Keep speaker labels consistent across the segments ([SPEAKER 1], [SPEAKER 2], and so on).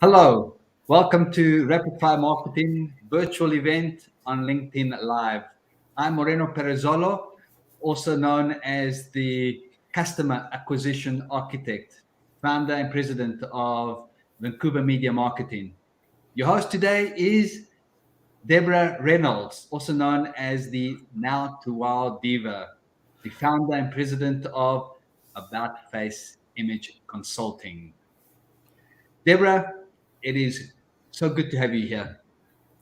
[SPEAKER 1] Hello, welcome to Rapid Fire Marketing virtual event on LinkedIn Live. I'm Moreno Perezzolo, also known as the Customer Acquisition Architect, founder and president of Vancouver Media Marketing. Your host today is Deborah Reynolds, also known as the Now to Wow Diva, the founder and president of About Face Image Consulting. Deborah, it is so good to have you here.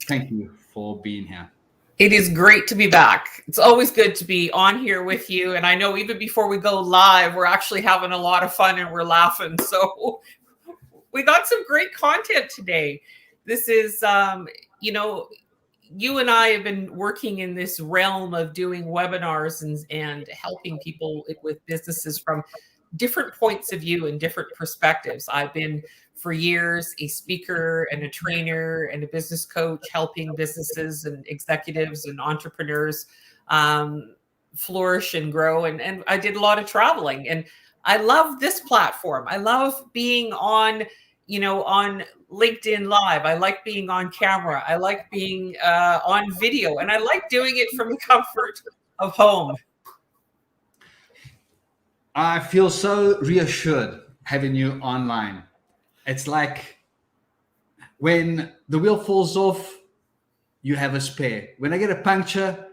[SPEAKER 1] Thank you for being here.
[SPEAKER 2] It is great to be back. It's always good to be on here with you. And I know even before we go live, we're actually having a lot of fun and we're laughing. So we got some great content today. This is, you and I have been working in this realm of doing webinars and helping people with businesses from different points of view and different perspectives. I've been for years a speaker and a trainer and a business coach, helping businesses and executives and entrepreneurs flourish and grow. And I did a lot of traveling, and I love this platform. I love being on LinkedIn Live. I like being on camera. I like being on video, and I like doing it from the comfort of home.
[SPEAKER 1] I feel so reassured having you online. It's like when the wheel falls off, you have a spare. When I get a puncture,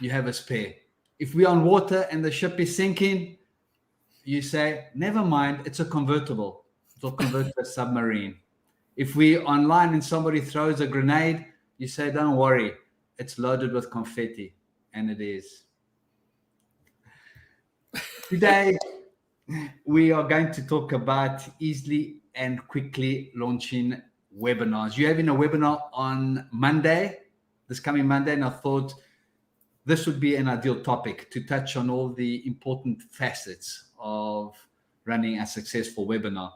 [SPEAKER 1] you have a spare. If we're on water and the ship is sinking, you say, never mind, it's a convertible. It'll convert to a submarine. If we're online and somebody throws a grenade, you say, don't worry, it's loaded with confetti. And it is. Today, we are going to talk about easily and quickly launching webinars. You're having a webinar on Monday, this coming Monday, and I thought this would be an ideal topic to touch on all the important facets of running a successful webinar.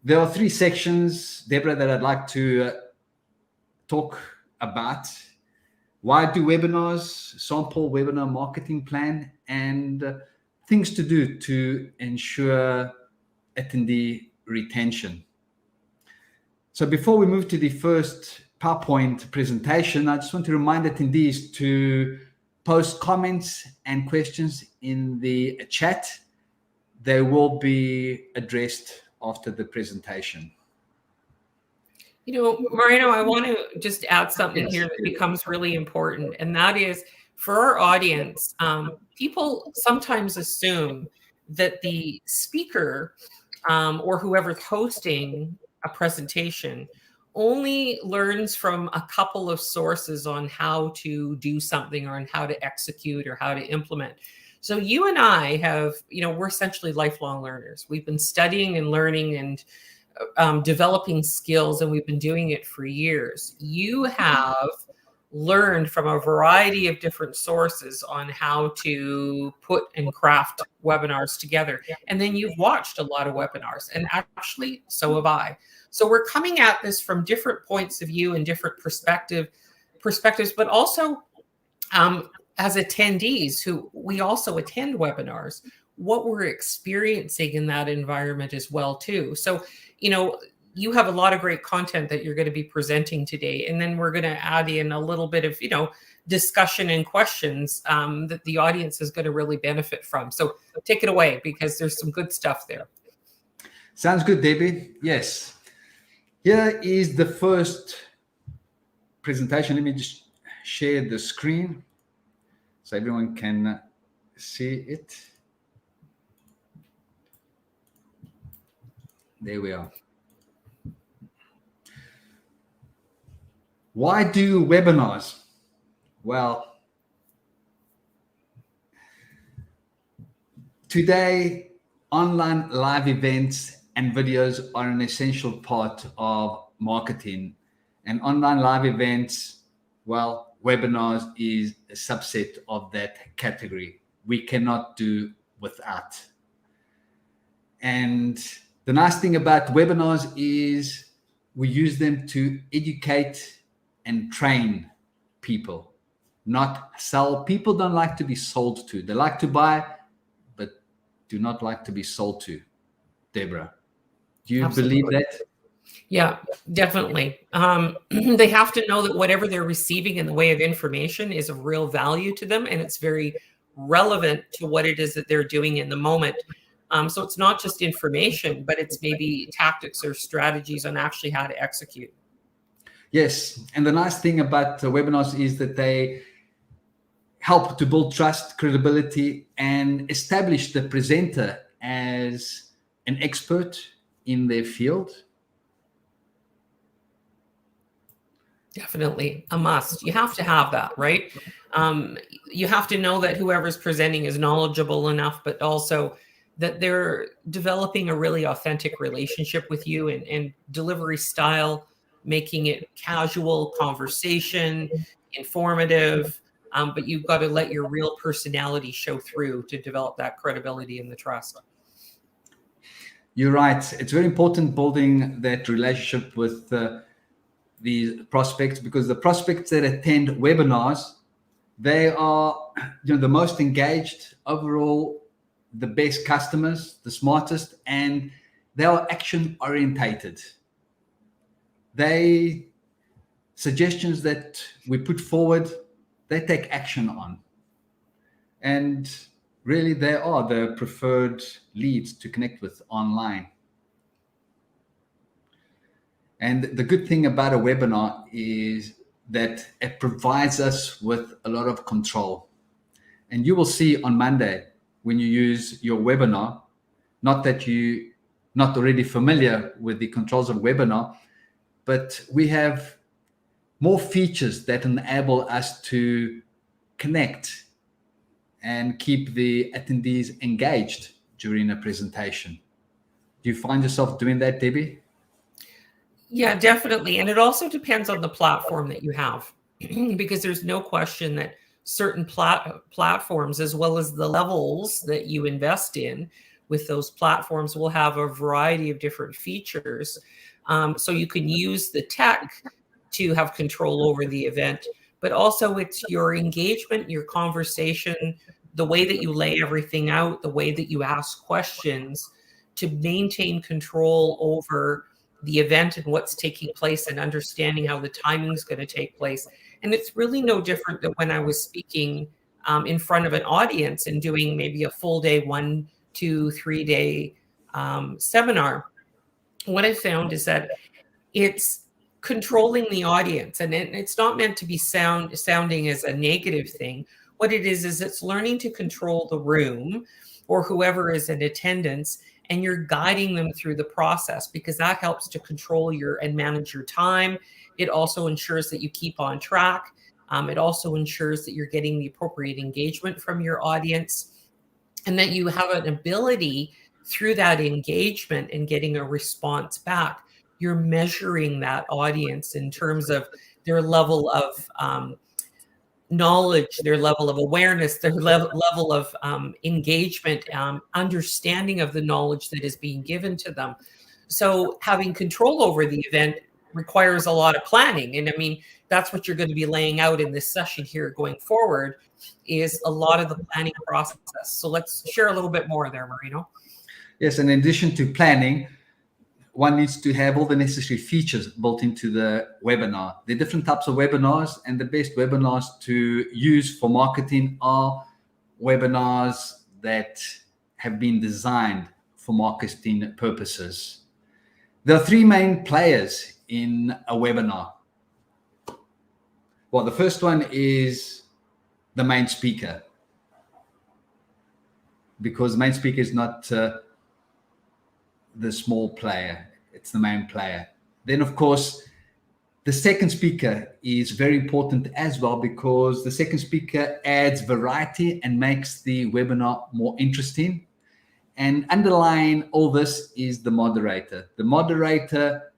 [SPEAKER 1] There are three sections, Deborah, that I'd like to talk about. Why do webinars, sample webinar marketing plan, and things to do to ensure attendee retention. So before we move to the first PowerPoint presentation, I just want to remind attendees to post comments and questions in the chat. They will be addressed after the presentation.
[SPEAKER 2] Moreno, I want to just add something here that becomes really important, and that is, for our audience, people sometimes assume that the speaker or whoever's hosting a presentation only learns from a couple of sources on how to do something or on how to execute or how to implement. So you and I have, we're essentially lifelong learners. We've been studying and learning and developing skills, and we've been doing it for years. You have learned from a variety of different sources on how to put and craft webinars together. And then you've watched a lot of webinars, and actually so have I. So we're coming at this from different points of view and different perspectives, but also as attendees who we also attend webinars, what we're experiencing in that environment as well too. So, you have a lot of great content that you're going to be presenting today. And then we're going to add in a little bit of, discussion and questions that the audience is going to really benefit from. So take it away, because there's some good stuff there.
[SPEAKER 1] Sounds good, Debbie. Yes. Here is the first presentation. Let me just share the screen so everyone can see it. There we are. Why do webinars? Well, today online live events and videos are an essential part of marketing. And online live events, well, webinars is a subset of that category. We cannot do without. And the nice thing about webinars is we use them to educate and train people, not sell. People don't like to be sold to. They like to buy, but do not like to be sold to. Deborah, do you believe that?
[SPEAKER 2] Yeah, definitely. They have to know that whatever they're receiving in the way of information is of real value to them, and it's very relevant to what it is that they're doing in the moment. So it's not just information, but it's maybe tactics or strategies on actually how to execute.
[SPEAKER 1] Yes, and the nice thing about webinars is that they help to build trust, credibility, and establish the presenter as an expert in their field.
[SPEAKER 2] Definitely a must. You have to have that, right? You have to know that whoever's presenting is knowledgeable enough, but also that they're developing a really authentic relationship with you, and delivery style, making it casual conversation, informative, but you've got to let your real personality show through to develop that credibility and the trust.
[SPEAKER 1] You're right. It's very important building that relationship with the prospects, because the prospects that attend webinars, they are the most engaged overall, the best customers, the smartest, and they are action orientated. They suggestions that we put forward, they take action on, and really they are the preferred leads to connect with online. And the good thing about a webinar is that it provides us with a lot of control. And you will see on Monday when you use your webinar, not that you're not already familiar with the controls of webinar, but we have more features that enable us to connect and keep the attendees engaged during a presentation. Do you find yourself doing that, Debbie?
[SPEAKER 2] Yeah, definitely. And it also depends on the platform that you have, because there's no question that certain platforms, as well as the levels that you invest in with those platforms, will have a variety of different features. So you can use the tech to have control over the event, but also it's your engagement, your conversation, the way that you lay everything out, the way that you ask questions to maintain control over the event and what's taking place, and understanding how the timing is going to take place. And it's really no different than when I was speaking in front of an audience and doing maybe a full day, 1, 2, 3 day seminar. What I found is that it's controlling the audience, and it's not meant to be sounding as a negative thing. What it is it's learning to control the room or whoever is in attendance, and you're guiding them through the process, because that helps to control and manage your time. It also ensures that you keep on track. It also ensures that you're getting the appropriate engagement from your audience, and that you have an ability through that engagement and getting a response back. You're measuring that audience in terms of their level of knowledge, their level of awareness, their level of engagement, understanding of the knowledge that is being given to them. So having control over the event requires a lot of planning. And I mean, that's what you're going to be laying out in this session here going forward, is a lot of the planning process. So let's share a little bit more there, Marino.
[SPEAKER 1] Yes, and in addition to planning, one needs to have all the necessary features built into the webinar. There are different types of webinars, and the best webinars to use for marketing are webinars that have been designed for marketing purposes. There are 3 main players in a webinar. Well, the first one is the main speaker, because the main speaker is not the small player, it's the main player. Then, of course, the second speaker is very important as well, because the second speaker adds variety and makes the webinar more interesting. And underlying all this is the moderator. The moderator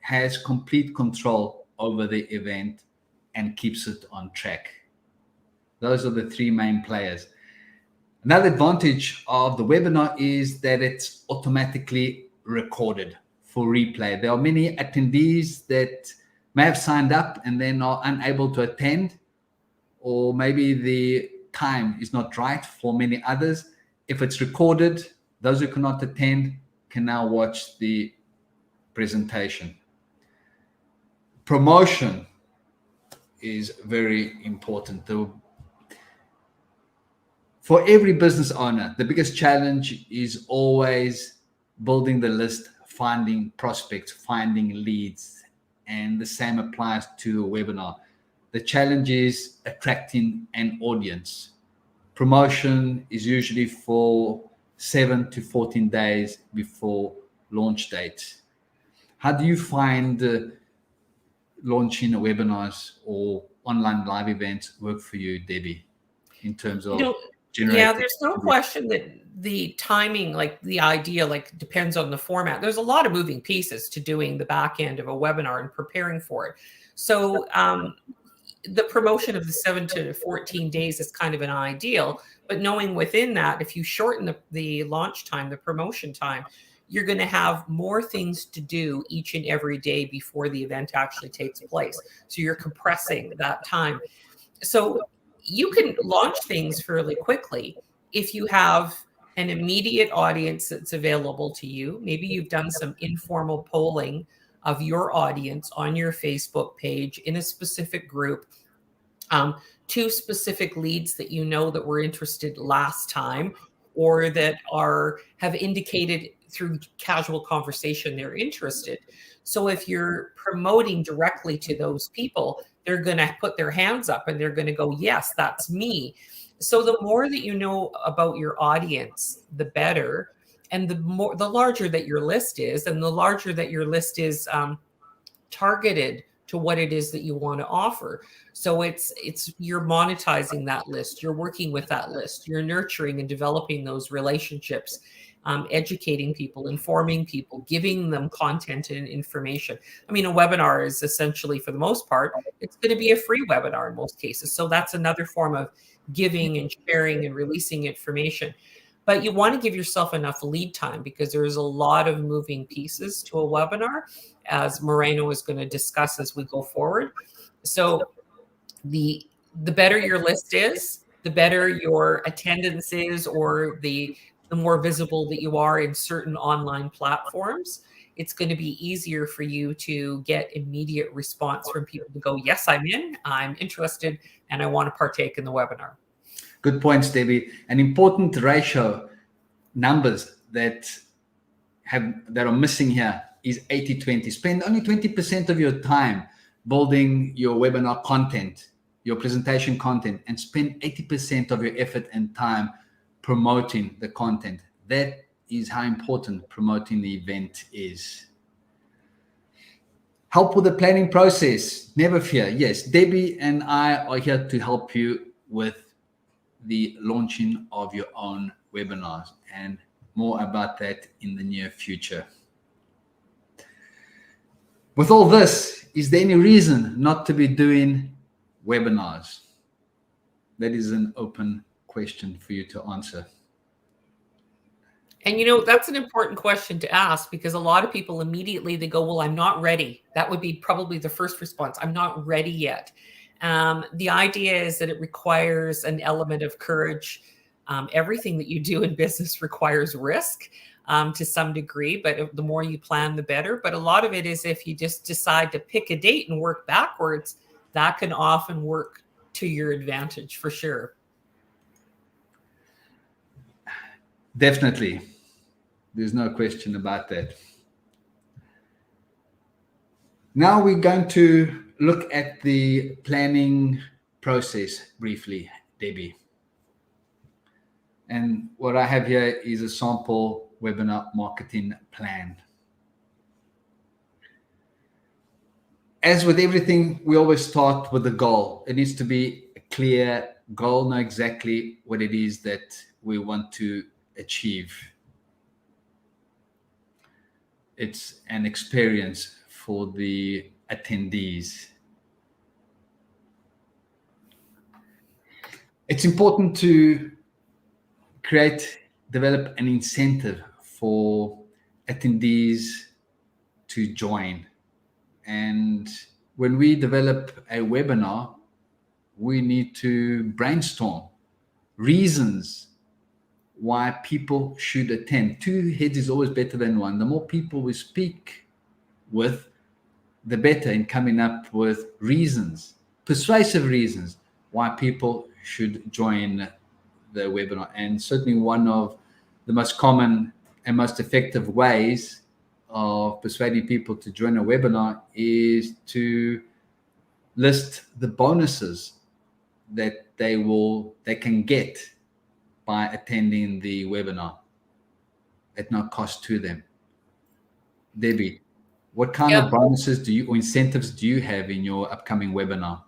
[SPEAKER 1] has complete control over the event and keeps it on track. Those are the three main players. Another advantage of the webinar is that it's automatically recorded for replay. There are many attendees that may have signed up and then are unable to attend, or maybe the time is not right for many others. If it's recorded, those who cannot attend can now watch the presentation. Promotion is very important. For every business owner, the biggest challenge is always building the list, finding prospects, finding leads, and the same applies to a webinar. The challenge is attracting an audience. Promotion is usually for 7 to 14 days before launch date. How do you find launching webinars or online live events work for you, Debbie, in terms of
[SPEAKER 2] yeah, there's no question that the timing, like the idea, like depends on the format. There's a lot of moving pieces to doing the back end of a webinar and preparing for it. So the promotion of the 7 to 14 days is kind of an ideal, but knowing within that, if you shorten the launch time, the promotion time, you're going to have more things to do each and every day before the event actually takes place. So you're compressing that time. So you can launch things fairly quickly if you have an immediate audience that's available to you. Maybe you've done some informal polling of your audience on your Facebook page in a specific group, 2 specific leads that you know that were interested last time, or that have indicated through casual conversation they're interested. So if you're promoting directly to those people, they're going to put their hands up and they're going to go, yes, that's me. So the more that you know about your audience, the the larger that your list is, and the larger that your list is targeted to what it is that you want to offer. So you're monetizing that list, you're working with that list, you're nurturing and developing those relationships, educating people, informing people, giving them content and information. I mean, a webinar is essentially, for the most part, it's going to be a free webinar in most cases. So that's another form of giving and sharing and releasing information. But you want to give yourself enough lead time, because there's a lot of moving pieces to a webinar, as Moreno is going to discuss as we go forward. So the better your list is, the better your attendance is, or the more visible that you are in certain online platforms, it's going to be easier for you to get immediate response from people to go, yes, I'm in, I'm interested, and I want to partake in the webinar.
[SPEAKER 1] Good points, Debbie. An important ratio, numbers that are missing here is 80-20. Spend only 20% of your time building your webinar content, your presentation content, and spend 80% of your effort and time promoting the content. That is how important promoting the event is. Help with the planning process. Never fear. Yes, Debbie and I are here to help you with the launching of your own webinars, and more about that in the near future. With all this, is there any reason not to be doing webinars? That is an open question for you to answer.
[SPEAKER 2] And that's an important question to ask, because a lot of people immediately they go, well, I'm not ready. That would be probably the first response. I'm not ready yet. The idea is that it requires an element of courage. Everything that you do in business requires risk to some degree, but the more you plan, the better. But a lot of it is, if you just decide to pick a date and work backwards, that can often work to your advantage for sure.
[SPEAKER 1] Definitely. There's no question about that. Now we're going to look at the planning process briefly, Debbie. And what I have here is a sample webinar marketing plan. As with everything, we always start with the goal. It needs to be a clear goal, know exactly what it is that we want to achieve. it's an experience for the attendees. It's important to develop an incentive for attendees to join. And when we develop a webinar, we need to brainstorm reasons why people should attend. Two heads is always better than one. The more people we speak with, the better in coming up with reasons, persuasive reasons why people should join the webinar. And certainly one of the most common and most effective ways of persuading people to join a webinar is to list the bonuses that they can get by attending the webinar at no cost to them. Debbie, what kind of bonuses or incentives do you have in your upcoming webinar?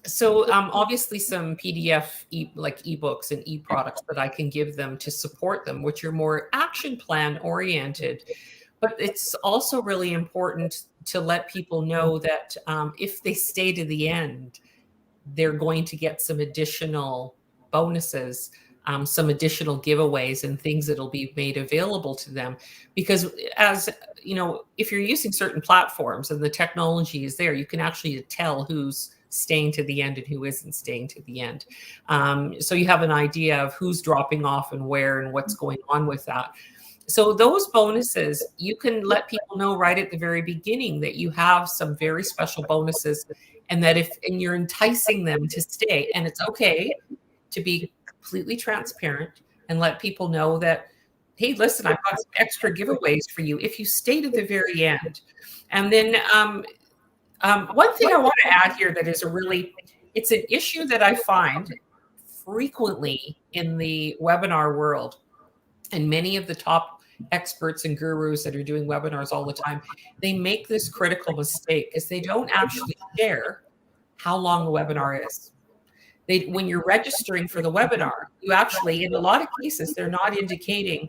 [SPEAKER 2] So obviously some PDF like ebooks and e-products that I can give them to support them, which are more action plan oriented. But it's also really important to let people know that if they stay to the end, they're going to get some additional bonuses, some additional giveaways and things that'll be made available to them. Because as you know, if you're using certain platforms and the technology is there, you can actually tell who's staying to the end and who isn't staying to the end. So you have an idea of who's dropping off and where and what's going on with that. So those bonuses, you can let people know right at the very beginning that you have some very special bonuses, and that and you're enticing them to stay, and it's okay to be completely transparent and let people know that, hey, listen, I've got some extra giveaways for you if you stay to the very end. And then one thing I want to add here that is it's an issue that I find frequently in the webinar world, and many of the top experts and gurus that are doing webinars all the time, they make this critical mistake is they don't actually share how long the webinar is. When you're registering for the webinar, you actually, in a lot of cases, they're not indicating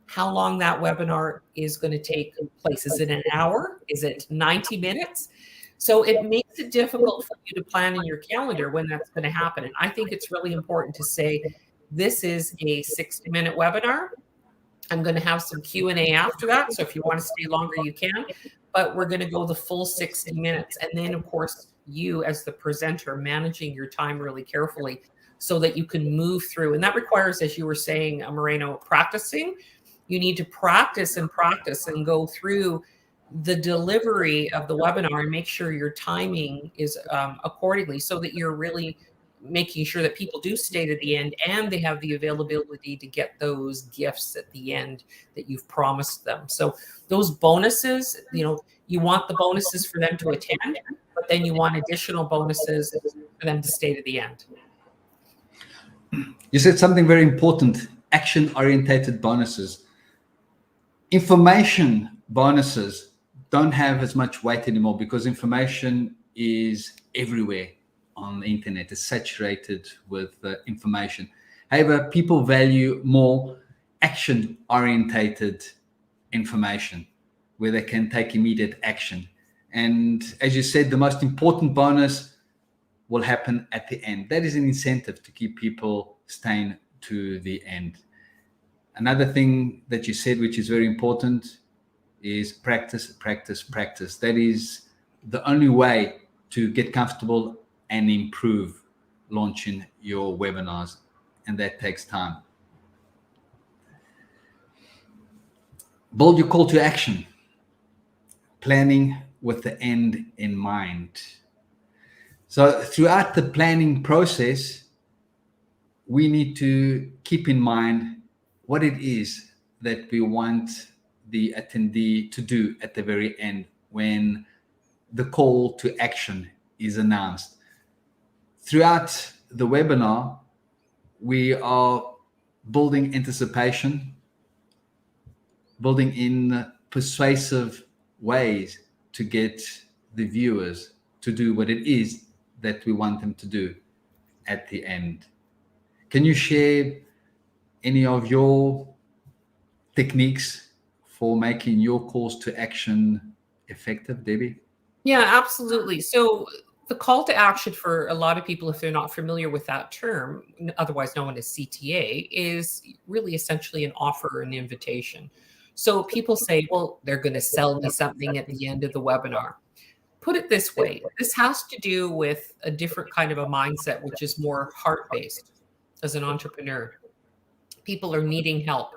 [SPEAKER 2] how long that webinar is going to take place. Is it an hour? Is it 90 minutes? So it makes it difficult for you to plan in your calendar when that's going to happen. And I think it's really important to say, this is a 60-minute webinar. I'm going to have some Q&A after that. So if you want to stay longer, you can. But we're going to go the full 60 minutes. And then, of course, you as the presenter managing your time really carefully so that you can move through. And that requires, as you were saying, Moreno, practicing. You need to practice and go through the delivery of the webinar and make sure your timing is accordingly, so that you're really making sure that people do stay to the end and they have the availability to get those gifts at the end that you've promised them. So those bonuses, you want the bonuses for them to attend, but then you want additional bonuses for them to stay to the end.
[SPEAKER 1] You said something very important: action-orientated bonuses. Information bonuses don't have as much weight anymore because information is everywhere on the internet. It's saturated with information. However, people value more action-orientated information where they can take immediate action. And as you said, the most important bonus will happen at the end. That is an incentive to keep people staying to the end. Another thing that you said, which is very important, is practice, practice, practice. That is the only way to get comfortable and improve launching your webinars, and that takes time. Build your call to action, planning with the end in mind. So throughout the planning process, we need to keep in mind what it is that we want the attendee to do at the very end when the call to action is announced. Throughout the webinar, we are building anticipation, building in persuasive ways to get the viewers to do what it is that we want them to do at the end. Can you share any of your techniques for making your calls to action effective, Debbie?
[SPEAKER 2] Yeah, absolutely. So the call to action for a lot of people, if they're not familiar with that term, otherwise known as CTA, is really essentially an offer or an invitation. So people say, well, they're going to sell me something at the end of the webinar. Put it this way, this has to do with a different kind of a mindset, which is more heart-based as an entrepreneur. People are needing help.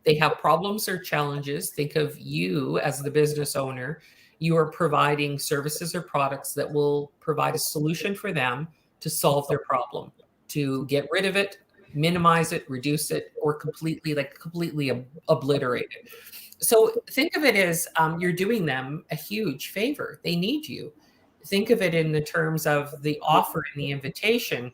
[SPEAKER 2] They have problems or challenges. Think of you as the business owner. You are providing services or products that will provide a solution for them to solve their problem, to get rid of it, minimize it, reduce it, or completely obliterate it. So think of it as you're doing them a huge favor. They need you. Think of it in the terms of the offer and the invitation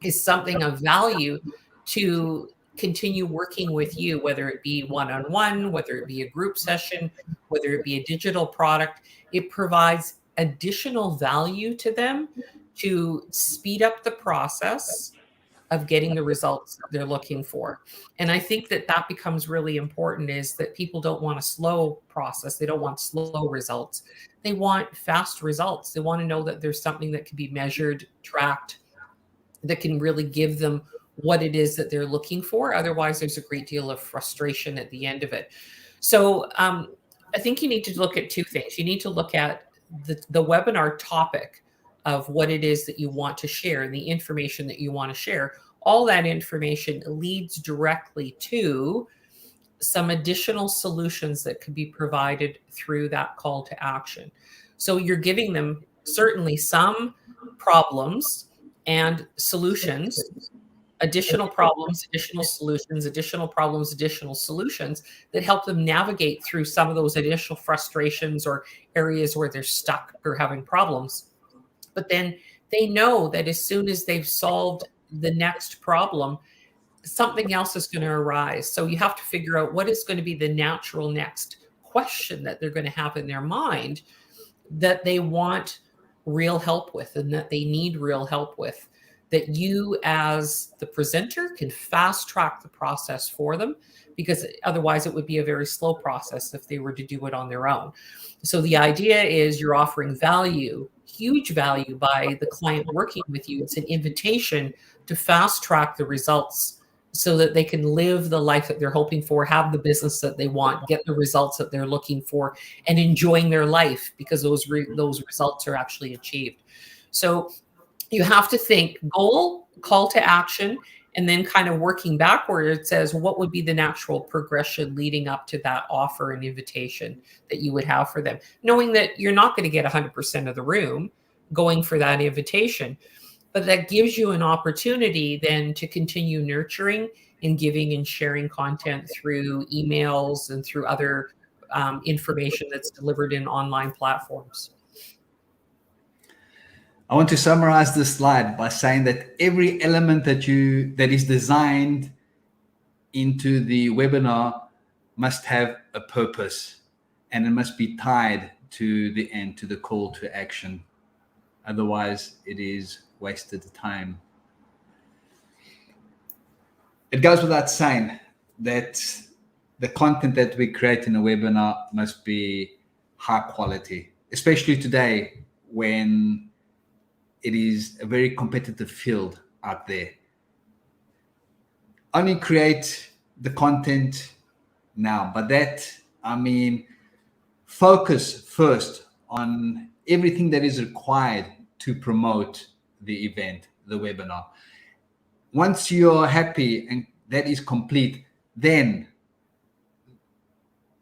[SPEAKER 2] is something of value to continue working with you, whether it be one-on-one, whether it be a group session, whether it be a digital product. It provides additional value to them to speed up the process of getting the results they're looking for. And I think that that becomes really important, is that people don't want a slow process. They don't want slow results. They want fast results. They want to know that there's something that can be measured, tracked, that can really give them what it is that they're looking for. Otherwise, there's a great deal of frustration at the end of it. So I think you need to look at two things. You need to look at the webinar topic of what it is that you want to share and the information that you want to share. All that information leads directly to some additional solutions that could be provided through that call to action. So you're giving them certainly some problems and solutions, additional problems, additional solutions, additional problems, additional solutions that help them navigate through some of those initial frustrations or areas where they're stuck or having problems. But then they know that as soon as they've solved the next problem, something else is going to arise. So you have to figure out what is going to be the natural next question that they're going to have in their mind that they want real help with and that they need real help with, that you as the presenter can fast track the process for them, because otherwise it would be a very slow process if they were to do it on their own. So the idea is you're offering value, huge value, by the client working with you. It's an invitation to fast track the results so that they can live the life that they're hoping for, have the business that they want, get the results that they're looking for, and enjoying their life because those results are actually achieved. So you have to think goal, call to action, and then kind of working backward, it says what would be the natural progression leading up to that offer and invitation that you would have for them, knowing that you're not going to get 100% of the room going for that invitation. But that gives you an opportunity then to continue nurturing and giving and sharing content through emails and through other information that's delivered in online platforms.
[SPEAKER 1] I want to summarize this slide by saying that every element that is designed into the webinar must have a purpose, and it must be tied to the end, to the call to action. Otherwise, it is wasted time. It goes without saying that the content that we create in a webinar must be high quality, especially today when it is a very competitive field out there. Only create the content now, but focus first on everything that is required to promote the event, the webinar. Once you're happy and that is complete, then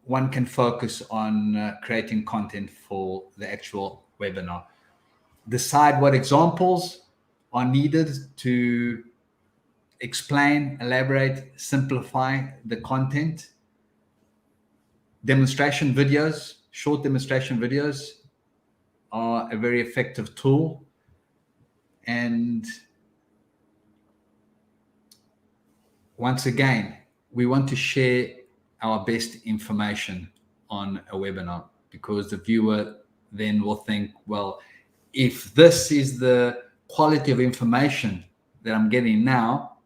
[SPEAKER 1] one can focus on creating content for the actual webinar. Decide what examples are needed to explain, elaborate, simplify the content. Demonstration videos, short demonstration videos are a very effective tool. And once again, we want to share our best information on a webinar, because the viewer then will think, well, if this is the quality of information that I'm getting now,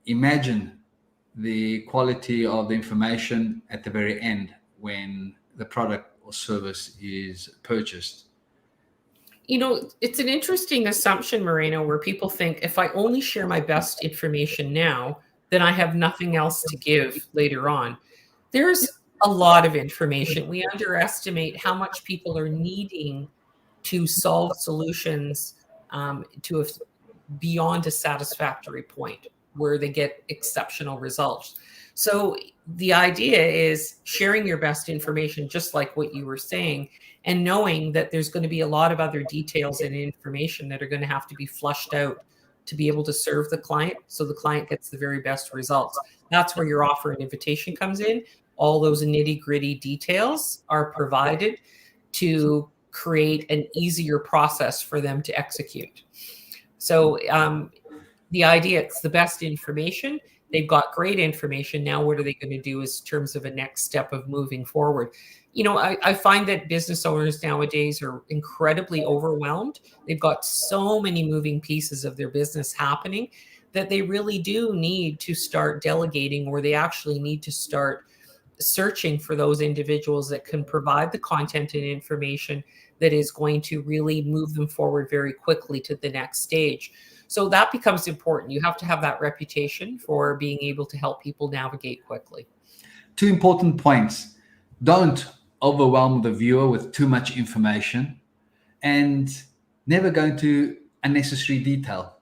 [SPEAKER 1] imagine the quality of the information at the very end when the product or service is purchased.
[SPEAKER 2] You know, it's an interesting assumption, Moreno, where people think if I only share my best information now, then I have nothing else to give later on. There's a lot of information. We underestimate how much people are needing to solve solutions to beyond a satisfactory point where they get exceptional results. So the idea is sharing your best information, just like what you were saying, and knowing that there's going to be a lot of other details and information that are going to have to be flushed out to be able to serve the client so the client gets the very best results. That's where your offer and invitation comes in. All those nitty-gritty details are provided to create an easier process for them to execute. So the idea, it's the best information. They've got great information. Now, what are they going to do as terms of a next step of moving forward? You know, I find that business owners nowadays are incredibly overwhelmed. They've got so many moving pieces of their business happening that they really do need to start delegating, or they actually need to start searching for those individuals that can provide the content and information that is going to really move them forward very quickly to the next stage. So that becomes important. You have to have that reputation for being able to help people navigate quickly.
[SPEAKER 1] Two important points. Don't overwhelm the viewer with too much information, and never go into unnecessary detail.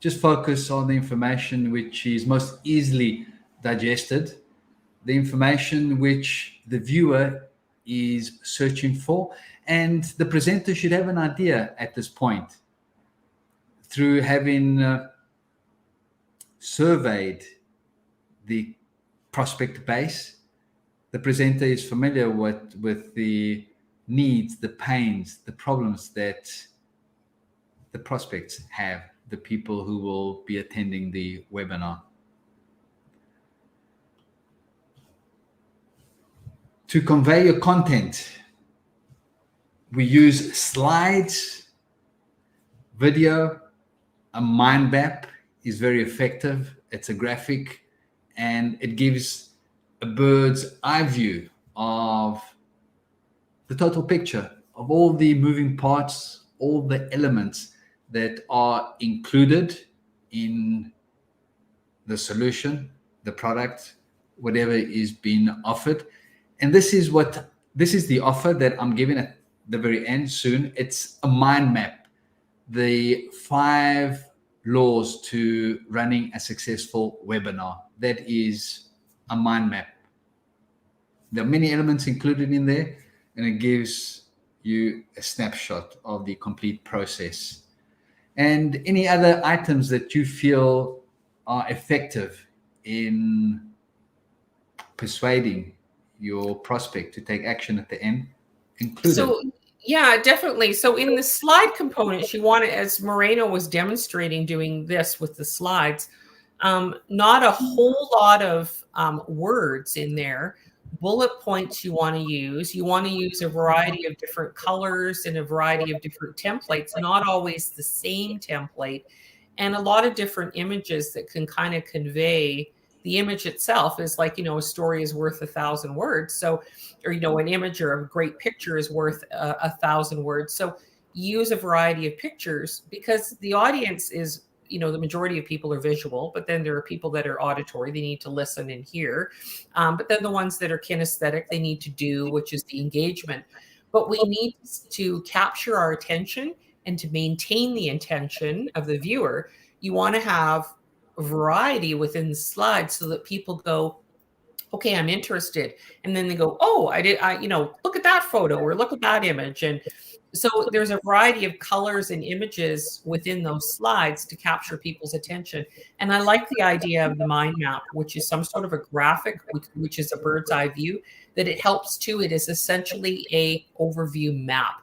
[SPEAKER 1] Just focus on the information which is most easily digested, the information which the viewer is searching for, and the presenter should have an idea at this point through having surveyed the prospect base. The presenter is familiar with the needs, the pains, the problems that the prospects have, the people who will be attending the webinar. To convey your content, we use slides, video. A mind map is very effective. It's a graphic, and it gives a bird's eye view of the total picture of all the moving parts, all the elements that are included in the solution, the product, whatever is being offered. And this is the offer that I'm giving at the very end soon. It's a mind map, the 5 laws to running a successful webinar. That is a mind map. There are many elements included in there, and it gives you a snapshot of the complete process. And any other items that you feel are effective in persuading your prospect to take action at the end, include
[SPEAKER 2] So, yeah, definitely. So in the slide component, she wanted, as Moreno was demonstrating doing this with the slides, not a whole lot of words in there. Bullet points you want to use. You want to use a variety of different colors and a variety of different templates, not always the same template, and a lot of different images that can kind of convey. The image itself is like, a story is worth 1,000 words. So, or, an image or a great picture is worth 1,000 words. So use a variety of pictures, because the audience is, the majority of people are visual, but then there are people that are auditory. They need to listen and hear. But then the ones that are kinesthetic, they need to do, which is the engagement. But we need to capture our attention, and to maintain the intention of the viewer, you want to have variety within the slides so that people go, okay, I'm interested. And then they go, oh, look at that photo, or look at that image. And so there's a variety of colors and images within those slides to capture people's attention. And I like the idea of the mind map, which is some sort of a graphic, which is a bird's eye view, that it helps too. It is essentially a overview map,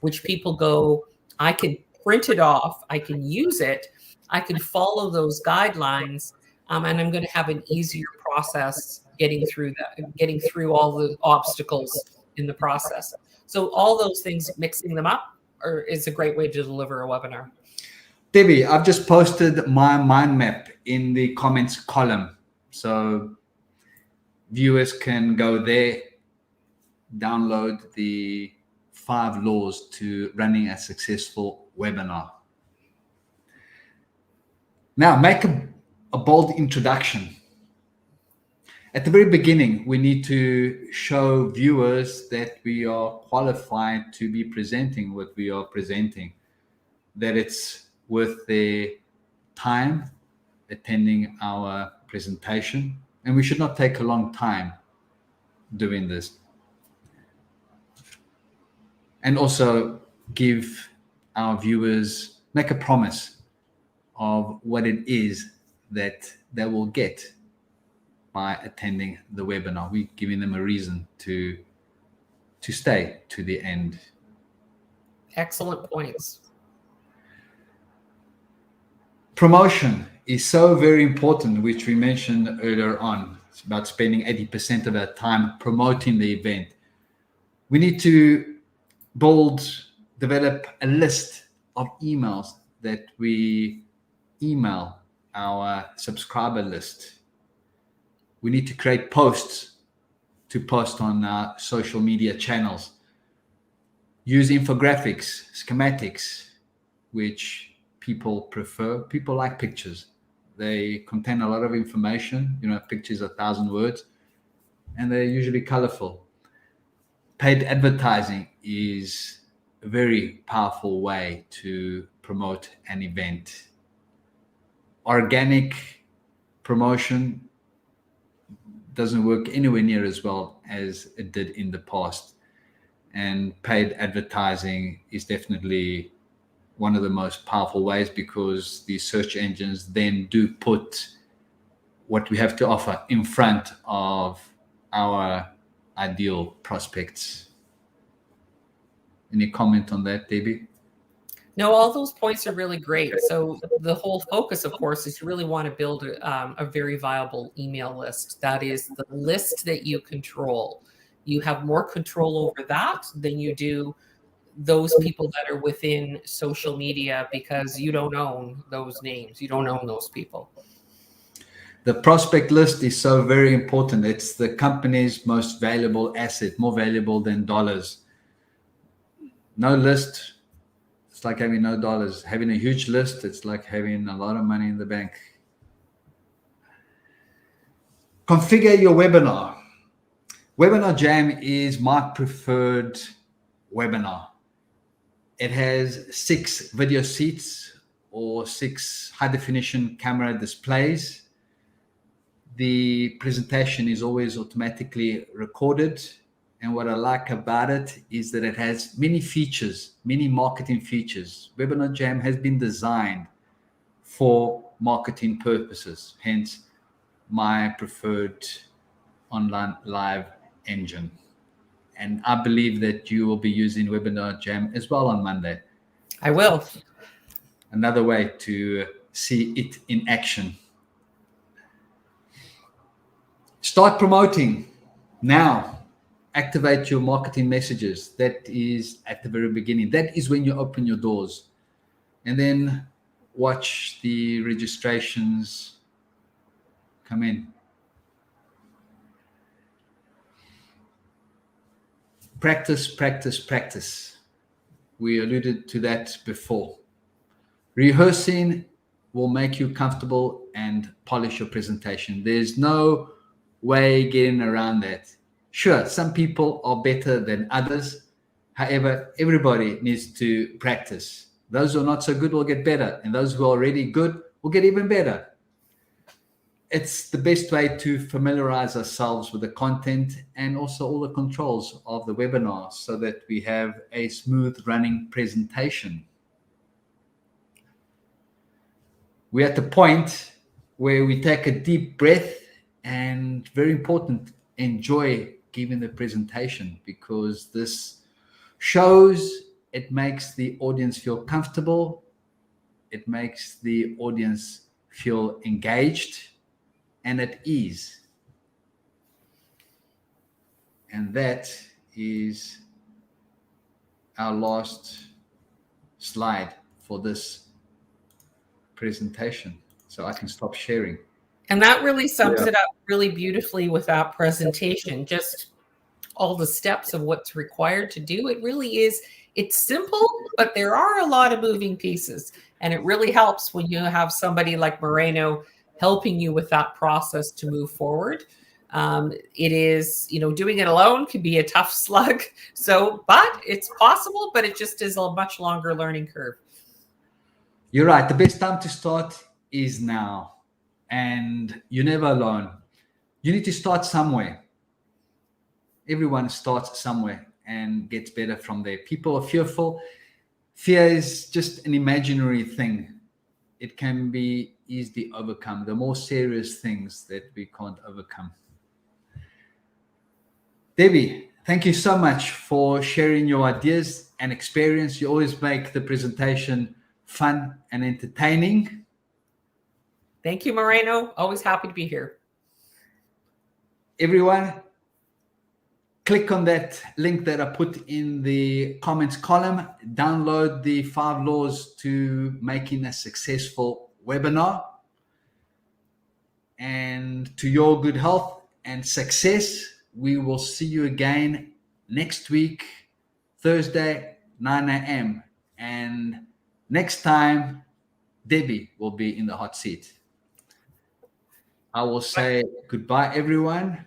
[SPEAKER 2] which people go, I can print it off, I can use it, I can follow those guidelines, and I'm going to have an easier process getting through all the obstacles in the process. So all those things, mixing them up, is a great way to deliver a webinar.
[SPEAKER 1] Debbie, I've just posted my mind map in the comments column. So viewers can go there, download the 5 laws to running a successful webinar. Now, make a bold introduction. At the very beginning, we need to show viewers that we are qualified to be presenting what we are presenting, that it's worth their time attending our presentation, and we should not take a long time doing this. And also give our viewers, make a promise of what it is that they will get by attending the webinar. We're giving them a reason to stay to the end.
[SPEAKER 2] Excellent points.
[SPEAKER 1] Promotion is so very important, which we mentioned earlier on. It's about spending 80% of our time promoting the event. We need to develop a list of emails that we email our subscriber list. We need to create posts to post on our social media channels. Use infographics, schematics, which people prefer. People like pictures. They contain a lot of information. Pictures are 1,000 words, and they're usually colorful. Paid advertising is a very powerful way to promote an event. Organic promotion doesn't work anywhere near as well as it did in the past. And paid advertising is definitely one of the most powerful ways, because the search engines then do put what we have to offer in front of our ideal prospects. Any comment on that, Debbie?
[SPEAKER 2] No, all those points are really great. So the whole focus, of course, is you really want to build a very viable email list. That is the list that you control. You have more control over that than you do those people that are within social media, because you don't own those names. You don't own those people.
[SPEAKER 1] The prospect list is so very important. It's the company's most valuable asset, more valuable than dollars. No list, it's like having no dollars. Having a huge list, it's like having a lot of money in the bank. Configure your webinar. Webinar Jam is my preferred webinar. It has 6 video seats or 6 high definition camera displays. The presentation is always automatically recorded. And what I like about it is that it has many features, many marketing features. Webinar Jam has been designed for marketing purposes, hence my preferred online live engine. And I believe that you will be using Webinar Jam as well on Monday.
[SPEAKER 2] I will.
[SPEAKER 1] Another way to see it in action. Start promoting now. Activate your marketing messages. That is at the very beginning. That is when you open your doors. And then watch the registrations come in. Practice, practice, practice. We alluded to that before. Rehearsing will make you comfortable and polish your presentation. There's no way getting around that. Sure, some people are better than others. However, everybody needs to practice. Those who are not so good will get better, and those who are already good will get even better. It's the best way to familiarize ourselves with the content and also all the controls of the webinar, so that we have a smooth running presentation. We're at the point where we take a deep breath, and very important, enjoy giving the presentation, because this shows, it makes the audience feel comfortable. It makes the audience feel engaged and at ease. And that is our last slide for this presentation. So I can stop sharing.
[SPEAKER 2] And that really sums it up really beautifully with that presentation. Just all the steps of what's required to do. It really is, it's simple, but there are a lot of moving pieces. And it really helps when you have somebody like Moreno helping you with that process to move forward. It is, doing it alone can be a tough slug. So, but it's possible, but it just is a much longer learning curve.
[SPEAKER 1] You're right. The best time to start is now. And you're never alone. You need to start somewhere. Everyone starts somewhere and gets better from there. People are fearful. Fear is just an imaginary thing. It can be easily overcome. The more serious things that we can't overcome. Debbie, thank you so much for sharing your ideas and experience. You always make the presentation fun and entertaining.
[SPEAKER 2] Thank you, Moreno. Always happy to be here.
[SPEAKER 1] Everyone, click on that link that I put in the comments column. Download the 5 laws to making a successful webinar. And to your good health and success, we will see you again next week, Thursday, 9 a.m. And next time, Debbie will be in the hot seat. I will say goodbye, everyone.